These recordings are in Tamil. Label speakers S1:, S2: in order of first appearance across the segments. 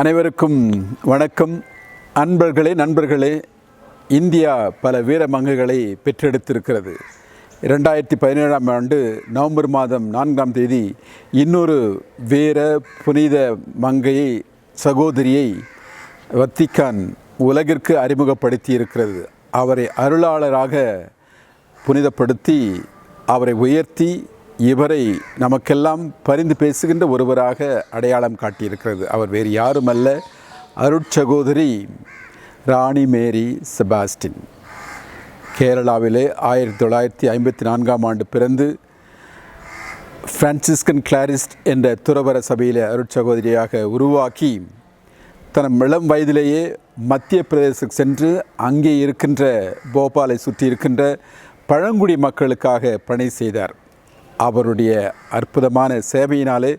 S1: அனைவருக்கும் வணக்கம். நண்பர்களே, இந்தியா பல வீரமங்கைகளை பெற்றெடுத்திருக்கிறது. 2017ஆம் ஆண்டு நவம்பர் மாதம் 4ஆம் தேதி இன்னொரு வீர புனித மங்கையை சகோதரியை வத்திக்கான் உலகிற்கு அறிமுகப்படுத்தி இருக்கிறது. அவரை அருளாளராக புனிதப்படுத்தி அவரை உயர்த்தி இவரை நமக்கெல்லாம் பரிந்து பேசுகின்ற ஒருவராக அடையாளம் காட்டியிருக்கிறது. அவர் வேறு யாருமல்ல, அருட்சகோதரி ராணி மேரி செபாஸ்டின். கேரளாவிலே 1954ஆம் ஆண்டு பிறந்து பிரான்சிஸ்கன் கிளாரிஸ்ட் என்ற துறவர சபையிலே அருட்சகோதரியாக உருவாக்கி தன் இளம் வயதிலேயே மத்திய பிரதேசத்துக்கு சென்று அங்கே இருக்கின்ற போபாலை சுற்றி இருக்கின்ற பழங்குடி மக்களுக்காக பணி செய்தார். அவருடைய அற்புதமான சேவையினாலே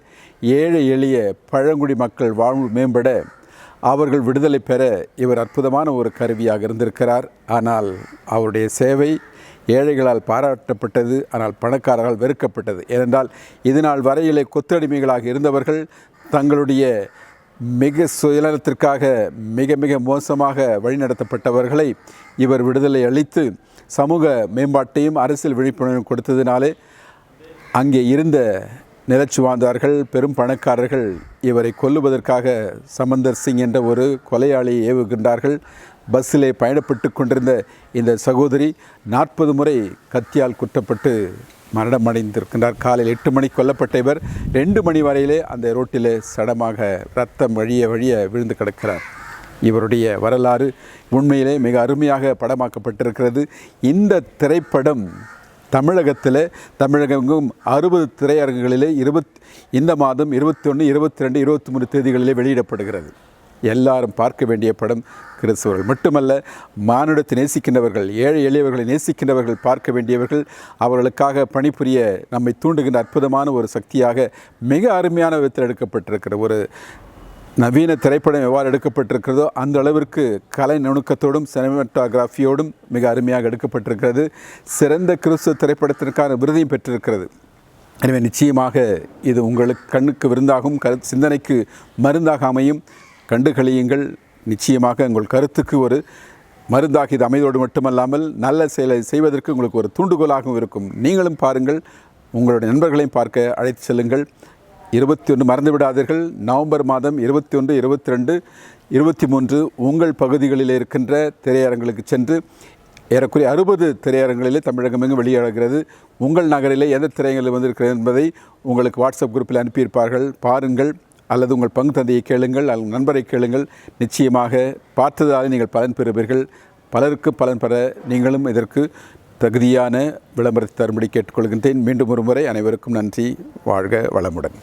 S1: ஏழை எளிய பழங்குடி மக்கள் வாழ்வு மேம்பட, அவர்கள் விடுதலை பெற இவர் அற்புதமான ஒரு கருவியாக இருந்திருக்கிறார். ஆனால் அவருடைய சேவை ஏழைகளால் பாராட்டப்பட்டது, ஆனால் பணக்காரர்களால் வெறுக்கப்பட்டது. ஏனென்றால் இதுநாள் வரையிலே கொத்தடிமைகளாக இருந்தவர்கள் தங்களுடைய மிக சுயநலத்திற்காக மிக மிக மோசமாக வழிநடத்தப்பட்டவர்களை இவர் விடுதலை அளித்து சமூக மேம்பாட்டையும் அரசியல் விழிப்புணர்வையும் கொடுத்ததினாலே அங்கே இருந்த நிலச்சுவாந்தார்கள், பெரும் பணக்காரர்கள் இவரை கொல்லுவதற்காக சமந்தர் சிங் என்ற ஒரு கொலையாளியை ஏவுகின்றார்கள். பஸ்ஸிலே பயணப்பட்டு கொண்டிருந்த இந்த சகோதரி 40 முறை கத்தியால் குற்றப்பட்டு மரணமடைந்திருக்கின்றார். காலையில் 8 மணிக்கு கொல்லப்பட்ட இவர் 2 மணி வரையிலே அந்த ரோட்டிலே சடமாக ரத்தம் வழிய விழுந்து கிடக்கிறார். இவருடைய வரலாறு உண்மையிலே மிக அருமையாக படமாக்கப்பட்டிருக்கிறது. இந்த திரைப்படம் தமிழகமெங்கும் 60 திரையரங்குகளிலே இந்த மாதம் 21, 22, 23 தேதிகளிலே வெளியிடப்படுகிறது. எல்லாரும் பார்க்க வேண்டிய படம். கிறிஸ்தவர்கள் மட்டுமல்ல, மானுடத்தை நேசிக்கின்றவர்கள், ஏழை எளியவர்களை நேசிக்கின்றவர்கள் பார்க்க வேண்டியவர்கள். அவர்களுக்காக பணிபுரிய நம்மை தூண்டுகின்ற அற்புதமான ஒரு சக்தியாக மிக அருமையான விதத்தில் எடுக்கப்பட்டிருக்கிற ஒரு நவீன திரைப்படம் எவ்வாறு எடுக்கப்பட்டிருக்கிறதோ அந்த அளவிற்கு கலை நுணுக்கத்தோடும் சினிமாட்டோகிராஃபியோடும் மிக அருமையாக எடுக்கப்பட்டிருக்கிறது. சிறந்த கிறிஸ்துவ திரைப்படத்திற்கான விருதையும் பெற்றிருக்கிறது. எனவே நிச்சயமாக இது உங்களுக்கு கண்ணுக்கு விருந்தாகவும் சிந்தனைக்கு மருந்தாக அமையும். கண்டு களியுங்கள். நிச்சயமாக உங்கள் கருத்துக்கு ஒரு மருந்தாக இது அமைதோடு மட்டுமல்லாமல் நல்ல செயலை செய்வதற்கு உங்களுக்கு ஒரு தூண்டுகோலாகவும் இருக்கும். நீங்களும் பாருங்கள், உங்களுடைய நண்பர்களையும் பார்க்க அழைத்து செல்லுங்கள். 21 மறந்துவிடாதீர்கள். நவம்பர் மாதம் 21, 22, 23 உங்கள் பகுதிகளில் இருக்கின்ற திரையரங்களுக்கு சென்று ஏறக்குறைய 60 திரையரங்களிலே தமிழகமெங்கும் வெளியாகிறது. உங்கள் நகரிலே எந்த திரையரங்கில் வந்திருக்கிறது என்பதை உங்களுக்கு வாட்ஸ்அப் குரூப்பில் அனுப்பியிருப்பார்கள். பாருங்கள், அல்லது உங்கள் பங்கு தந்தையை கேளுங்கள், அல்லது நண்பரை கேளுங்கள். நிச்சயமாக பார்த்ததாலே நீங்கள் பலன் பெறுவீர்கள். பலருக்கு பலன் பெற நீங்களும் இதற்கு தகுதியான விளம்பரத்தை தரும்படி கேட்டுக்கொள்கின்றேன். மீண்டும் ஒரு முறை அனைவருக்கும் நன்றி. வாழ்க வளமுடன்.